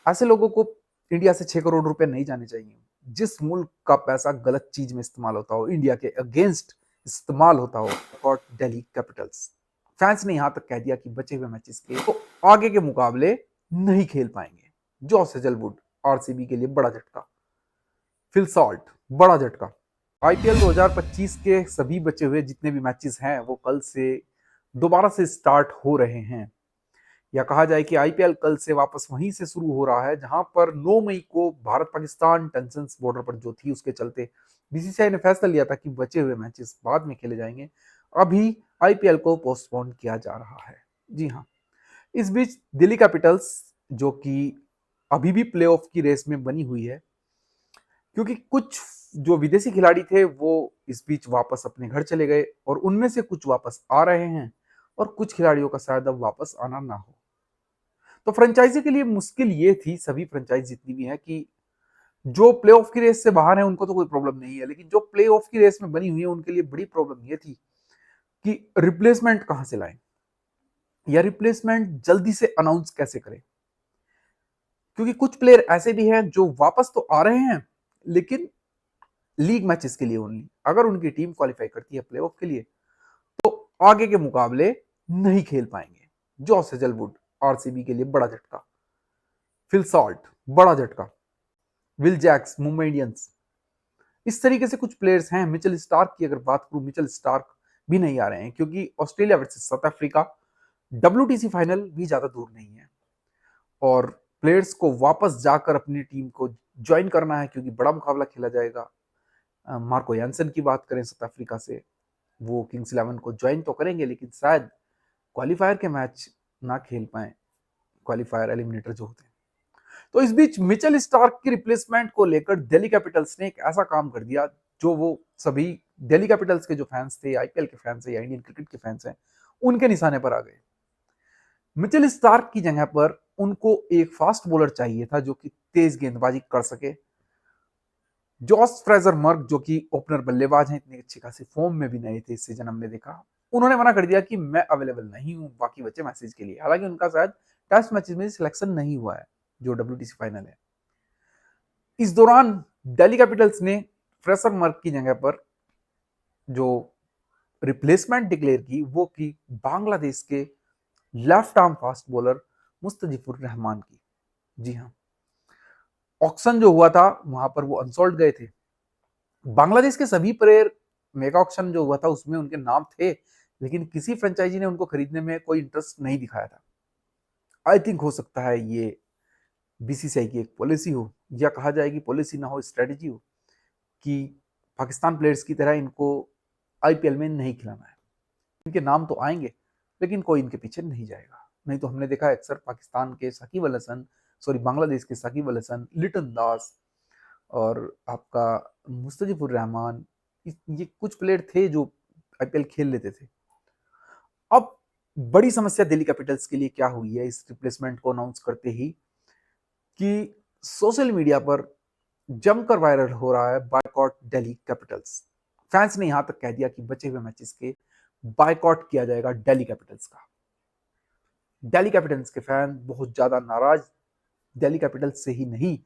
ऐसे लोगों को इंडिया से 6 करोड़ रुपए नहीं जाने चाहिए। जिस मुल्क का पैसा गलत चीज में इस्तेमाल होता हो, इंडिया के अगेंस्ट इस्तेमाल होता हो, और दिल्ली कैपिटल्स फैंस ने यहां तक कह दिया कि बचे हुए मैचेस के तो आगे के मुकाबले नहीं खेल पाएंगे। जॉस हेजलवुड आरसीबी के लिए बड़ा झटका। फिल सॉल्ट बड़ा झटका। आईपीएल 2025 के सभी बचे हुए जितने भी मैचेस हैं वो कल से दोबारा से स्टार्ट हो रहे हैं, या कहा जाए कि आईपीएल कल से वापस वहीं से शुरू हो रहा है जहां पर 9 मई को भारत पाकिस्तान टेंशन बॉर्डर पर जो थी उसके चलते बीसीसीआई ने फैसला लिया था कि बचे हुए मैचेस बाद में खेले जाएंगे। अभी आईपीएल को पोस्टपोन किया जा रहा है। जी हाँ, इस बीच दिल्ली कैपिटल्स जो कि अभी भी प्लेऑफ की रेस में बनी हुई है, क्योंकि कुछ जो विदेशी खिलाड़ी थे वो इस बीच वापस अपने घर चले गए और उनमें से कुछ वापस आ रहे हैं और कुछ खिलाड़ियों का शायद अब वापस आना ना हो। तो फ्रेंचाइजी के लिए मुश्किल ये थी, सभी फ्रेंचाइज जितनी भी है, कि जो प्लेऑफ की रेस से बाहर है उनको तो कोई प्रॉब्लम नहीं है, लेकिन जो प्लेऑफ की रेस में बनी हुई है उनके लिए बड़ी प्रॉब्लम ये थी कि रिप्लेसमेंट कहां से लाएं या रिप्लेसमेंट जल्दी से अनाउंस कैसे करें। क्योंकि कुछ प्लेयर ऐसे भी हैं जो वापस तो आ रहे हैं लेकिन लीग मैचेस के लिए ओनली। अगर उनकी टीम क्वालिफाई करती है प्लेऑफ के लिए तो आगे के मुकाबले नहीं खेल पाएंगे। जॉस हेजलवुड आरसीबी के लिए बड़ा झटका। फिल सॉल्ट बड़ा झटका। विल जैक्स मुंबई इंडियंस, इस तरीके से कुछ प्लेयर्स हैं। मिचेल स्टार्क की अगर बात करूं, मिचेल स्टार्क भी नहीं आ रहे हैं क्योंकि Australia versus south Africa WTC final भी ज्यादा दूर नहीं है और प्लेयर्स को वापस जाकर अपनी टीम को ज्वाइन करना है क्योंकि बड़ा मुकाबला खेला जाएगा। मार्को यानसन की बात करें साउथ अफ्रीका से, वो किंग्स 11 को ज्वाइन तो करेंगे लेकिन शायद क्वालिफायर के मैच ना खेल पाए, क्वालिफायर एलिमिनेटर जो होते हैं। तो इस बीच मिचेल स्टार्क की रिप्लेसमेंट को लेकर दिल्ली कैपिटल्स ने एक ऐसा काम कर दिया जो वो सभी दिल्ली कैपिटल्स के जो फैंस थे, आईपीएल के फैंस है या इंडियन क्रिकेट के फैंस हैं, उनके निशाने पर आ गए। मिचेल स्टार्क की जगह पर उनको एक फास्ट बॉलर चाहिए था जो कि तेज गेंदबाजी कर सके। जॉस फ्रेजर मर्क जो कि ओपनर बल्लेबाज हैं, इतनी अच्छी खासी फॉर्म में भी नहीं थे इस सीजन हमने देखा, उन्होंने मना कर दिया कि मैं अवेलेबल नहीं हूं बाकी बच्चे मैसेज के लिए। हालांकि उनका शायद टेस्ट मैचेस में सिलेक्शन नहीं हुआ है जो डब्ल्यूटीसी फाइनल है। इस दौरान दिल्ली कैपिटल्स ने फ्रेजर मर्क की जगह पर जो रिप्लेसमेंट डिक्लेयर की वो की बांग्लादेश के left arm fast bowler Mustafizur Rahman की। जी हाँ, ऑक्शन जो हुआ था वहां पर वो अनसोल्ड गए थे। बांग्लादेश के सभी प्लेयर, मेगा ऑक्शन जो हुआ था उसमें उनके नाम थे लेकिन किसी फ्रेंचाइजी ने उनको खरीदने में कोई इंटरेस्ट नहीं दिखाया था। आई थिंक हो सकता है ये बीसीसीआई की एक पॉलिसी हो, या कहा जाए कि पॉलिसी ना हो, स्ट्रेटेजी हो कि पाकिस्तान प्लेयर्स की तरह इनको आईपीएल में नहीं खिलाना है। इनके नाम तो आएंगे लेकिन कोई इनके पीछे नहीं जाएगा। नहीं तो हमने देखा अक्सर पाकिस्तान के साकिब अल हसन, सॉरी बांग्लादेश के साकिब अल हसन, लिटन दास और आपका मुस्तफिजुर रहमान, ये कुछ प्लेयर थे जो आईपीएल खेल लेते थे। अब बड़ी समस्या दिल्ली कैपिटल्स के लिए क्या हुई है इस रिप्लेसमेंट को अनाउंस करते ही, कि सोशल मीडिया पर जमकर वायरल हो रहा है बायकॉट दिल्ली कैपिटल्स। फैंस ने यहां तक कह दिया कि बचे हुए मैचेस के बायकॉट किया जाएगा दिल्ली कैपिटल्स का। दिल्ली कैपिटल्स के फैन बहुत ज्यादा नाराज दिल्ली कैपिटल्स से ही नहीं,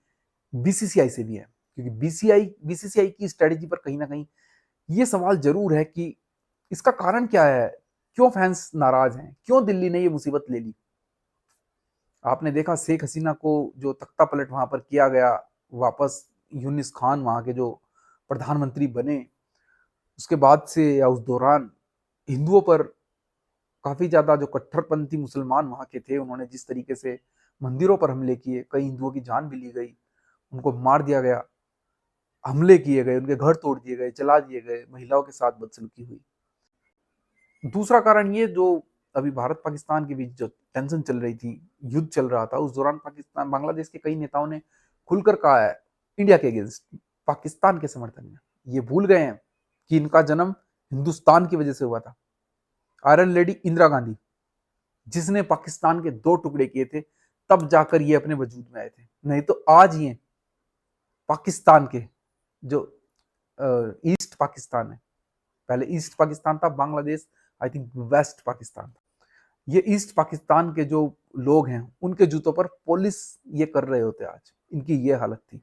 बीसीसीआई से भी है, क्योंकि बीसीसीआई की स्ट्रेटेजी पर कहीं ना कहीं ये सवाल जरूर है कि इसका कारण क्या है, क्यों फैंस नाराज हैं, क्यों दिल्ली ने ये मुसीबत ले ली। आपने देखा शेख हसीना को जो तख्ता पलट वहां पर किया गया, वापस यूनिस खान वहां के जो प्रधानमंत्री बने, उसके बाद से या उस दौरान हिंदुओं पर काफी ज्यादा जो कट्टरपंथी मुसलमान वहां के थे उन्होंने जिस तरीके से मंदिरों पर हमले किए, कई हिंदुओं की जान भी ली गई, उनको मार दिया गया, हमले किए गए, उनके घर तोड़ दिए गए, जला दिए गए, महिलाओं के साथ बदसलूकी हुई। दूसरा कारण ये, जो अभी भारत पाकिस्तान के बीच जो टेंशन चल रही थी, युद्ध चल रहा था, उस दौरान पाकिस्तान बांग्लादेश के कई नेताओं ने खुलकर कहा है इंडिया के अगेंस्ट, पाकिस्तान के समर्थन में। ये भूल गए हैं कि इनका जन्म हिंदुस्तान की वजह से हुआ था। आयरन लेडी इंदिरा गांधी जिसने पाकिस्तान के 2 टुकड़े किए थे, तब जाकर ये अपने वजूद में आए थे, नहीं तो आज ये पाकिस्तान के जो ईस्ट पाकिस्तान है, पहले ईस्ट पाकिस्तान था Bangladesh, I think West Pakistan था, ये ईस्ट पाकिस्तान के जो लोग हैं उनके जूतों पर पुलिस ये कर रहे होते। आज इनकी ये हालत थी,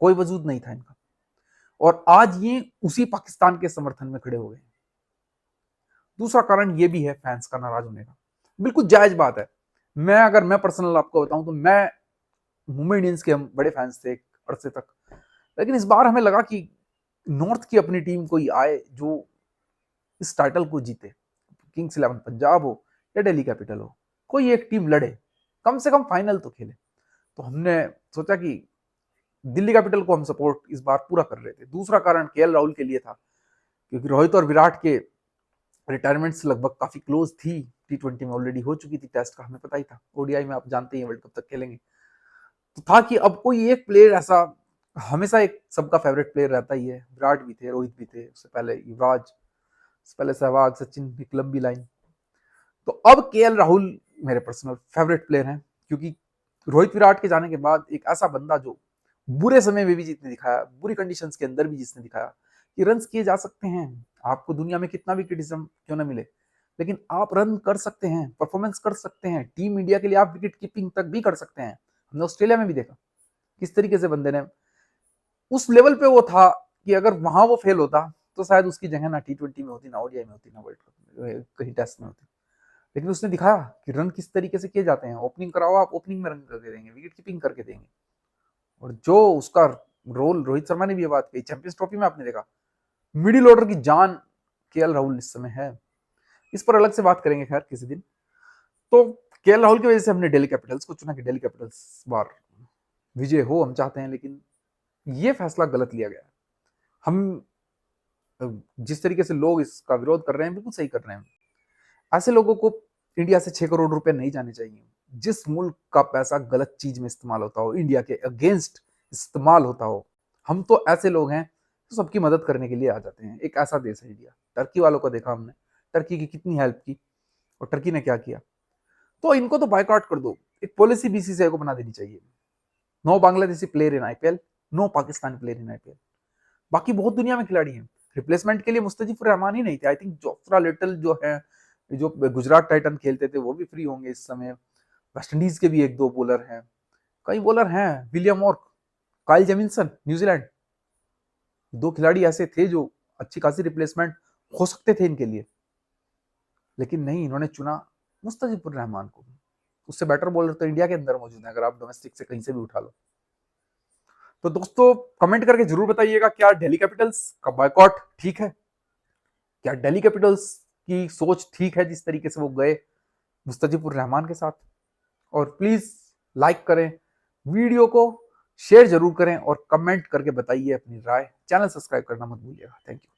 कोई वजूद नहीं था इनका, और आज ये उसी पाकिस्तान के समर्थन में खड़े हो गए। दूसरा कारण ये भी है फैंस का नाराज होने का, बिल्कुल जायज बात है। मैं पर्सनल आपको बताऊं तो मैं मुंबई इंडियंस के हम बड़े फैंस थे एक अरसे तक, लेकिन इस बार हमें लगा कि नॉर्थ की अपनी टीम कोई आए जो इस टाइटल को जीते, किंग्स 11 पंजाब हो या दिल्ली कैपिटल हो, कोई एक टीम लड़े, कम से कम फाइनल तो खेले। तो हमने सोचा कि दिल्ली कैपिटल को हम सपोर्ट इस बार पूरा कर रहे थे। दूसरा कारण केएल राहुल के लिए था, क्योंकि रोहित और विराट के रिटायरमेंट से लगभग काफी क्लोज थी। T20 में ऑलरेडी हो चुकी थी, टेस्ट का हमें पता ही था, ओडीआई में आप जानते ही वर्ल्ड कप तक खेलेंगे। तो था कि अब कोई एक प्लेयर ऐसा, हमेशा एक सबका फेवरेट प्लेयर रहता ही है, विराट भी थे, रोहित भी थे, उससे पहले युवराज, उससे पहले सहवाग, सचिन, एक लंबी लाइन। तो अब केएल राहुल मेरे पर्सनल फेवरेट प्लेयर हैं, क्योंकि रोहित विराट के जाने के बाद एक ऐसा बंदा जो बुरे समय में भी जिसने दिखाया, बुरी कंडीशंस के अंदर भी जिसने दिखाया कि रन्स किए जा सकते हैं। आपको दुनिया में कितना भी क्रिटिसिज्म क्यों ना मिले, लेकिन आप रन कर सकते हैं, परफॉर्मेंस कर सकते हैं, टीम इंडिया के लिए आप विकेट कीपिंग तक भी कर सकते हैं। हमने ऑस्ट्रेलिया में भी देखा किस तरीके से बंदे ने उस लेवल पे वो था कि अगर वहां वो फेल होता तो शायद उसकी जगह ना T20 में होती, ना ओडीआई में होती, ना वर्ल्ड कप में, कहीं टेस्ट में होती। लेकिन उसने दिखाया कि रन किस तरीके से किए जाते हैं। ओपनिंग कराओ, आप ओपनिंग में रन करके देंगे, विकेट कीपिंग करके देंगे। और जो उसका रोल, रोहित शर्मा ने भी ये बात कही चैंपियंस ट्रॉफी में, आपने देखा मिडिल ऑर्डर की जान केएल राहुल इस समय है। इस पर अलग से बात करेंगे खैर किसी दिन। तो केएल राहुल की वजह से हमने दिल्ली कैपिटल्स को चुना कि दिल्ली कैपिटल्स बार विजय हो, हम चाहते हैं, लेकिन ये फैसला गलत लिया गया। हम जिस तरीके से लोग इसका विरोध कर रहे हैं बिल्कुल सही कर रहे हैं। ऐसे लोगों को इंडिया से 6 करोड़ रुपए नहीं जाने चाहिए। जिस मुल्क का पैसा गलत चीज में इस्तेमाल होता हो, इंडिया के अगेंस्ट इस्तेमाल होता हो, हम तो ऐसे लोग हैं तो सबकी मदद करने के लिए आ जाते हैं। एक ऐसा देश है इंडिया। टर्की वालों को देखा हमने, टर्की की कितनी हेल्प की, और टर्की ने क्या किया। तो इनको तो बायकॉट कर दो। एक पॉलिसी बीसीसीआई को बना देनी चाहिए, no Bangladeshi player in IPL, no Pakistani player in IPL. बाकी बहुत दुनिया में खिलाड़ी हैं। रिप्लेसमेंट के लिए मुस्तफिजुर रहमान ही नहीं थे। आई थिंक जोफ्रा लिटल जो है, जो गुजरात टाइटन खेलते थे, वो भी फ्री होंगे इस समय। वेस्ट इंडीज के भी एक दो बॉलर हैं, कई बॉलर हैं, विलियम और काइल जेमिंसन न्यूजीलैंड। दो खिलाड़ी ऐसे थे जो अच्छी खासी रिप्लेसमेंट हो सकते थे इनके लिए, लेकिन नहीं, इन्होंने चुना मुस्तफिजुर रहमान को। उससे बेटर बॉलर तो इंडिया के अंदर मौजूद है, अगर आप डोमेस्टिक से कहीं से भी उठा लो। तो दोस्तों कमेंट करके जरूर बताइएगा, क्या दिल्ली कैपिटल्स का बॉयकॉट ठीक है? क्या दिल्ली कैपिटल्स की सोच ठीक है जिस तरीके से वो गए मुस्तफिजुर रहमान के साथ? और प्लीज लाइक करें, वीडियो को शेयर जरूर करें, और कमेंट करके बताइए अपनी राय। चैनल सब्सक्राइब करना मत भूलिएगा। Thank you.